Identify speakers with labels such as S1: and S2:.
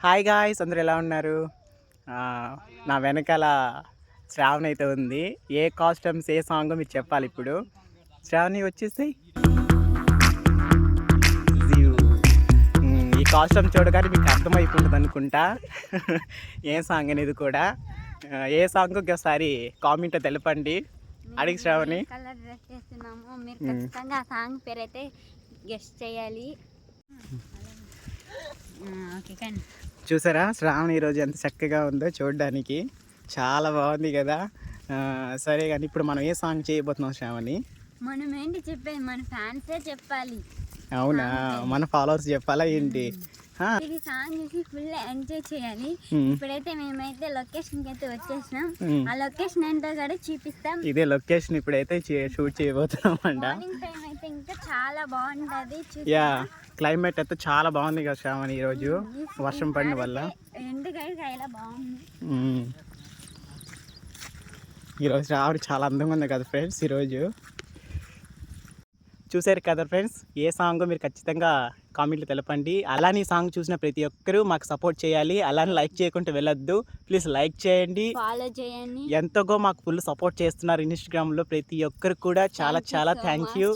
S1: Hi guys, అందరూ ఎలా ఉన్నారు? ఆ, నా వెనకాల శ్రావణి అయితే ఉంది. ఏ కాస్ట్యూమ్స్ ఏ సాంగ్ మీరు చెప్పాలి ఇప్పుడు. శ్రావణి వచ్చేసి ఈ కాస్ట్యూమ్ చూడగానే మీకు అర్థమైపోతుంది అనుకుంటా ఏ సాంగ్ అనేది కూడా. ఏ సాంగ్ ఒకసారి కామెంట్ తెలపండి. అడిగి శ్రావణి.
S2: కలర్ డ్రెస్ చేస్తున్నాము, మీరు ఖచ్చితంగా ఆ సాంగ్ పేరు అయితే గెస్ట్ చేయాలి. ఓకే కానీ
S1: చూసారా శ్రావణి ఈరోజు ఎంత చక్కగా ఉందో చూడడానికి, చాలా బాగుంది కదా. సరే కానీ ఇప్పుడు మనం ఏ సాంగ్ చేయబోతున్నాం శ్రావణి?
S2: మనం ఏంటి చెప్పేది, మన ఫ్యాన్సే చెప్పాలి.
S1: అవునా, మన ఫాలోవర్స్ చెప్పాలా ఏంటి?
S2: ఇది సాంగ్ చూసి ఫుల్ ఎంజాయ్ చేయాలి. ఇప్పుడైతే మేమైతే లొకేషన్కి అయితే వచ్చేసినాం. ఆ లొకేషన్ ఏంటో కూడా చూపిస్తాం.
S1: ఇదే లొకేషన్ ఇప్పుడైతే షూట్ చేయబోతున్నాం అంట.
S2: మార్నింగ్ టైం అయితే ఇంకా చాలా బాగుంటది.
S1: యా, క్లైమేట్ అయితే చాలా బాగుంది కదా శ్రావణి ఈరోజు వర్షం పడిన వల్ల.
S2: ఎండకైతే చాలా బాగుంది.
S1: ఈరోజు శ్రావణి చాలా అందంగా ఉంది కదా ఫ్రెండ్స్. ఈరోజు చూసారు కదా ఫ్రెండ్స్, ఏ సాంగ్ మీరు ఖచ్చితంగా కామెంట్లు తెలపండి. అలానే ఈ సాంగ్ చూసిన ప్రతి ఒక్కరూ మాకు సపోర్ట్ చేయాలి. అలానే లైక్ చేయకుండా వెళ్ళొద్దు, ప్లీజ్ లైక్ చేయండి,
S2: ఫాలో చేయండి.
S1: ఎంతగో మాకు ఫుల్ సపోర్ట్ చేస్తున్నారు ఇన్స్టాగ్రామ్లో ప్రతి ఒక్కరు కూడా. చాలా చాలా థ్యాంక్ యూ.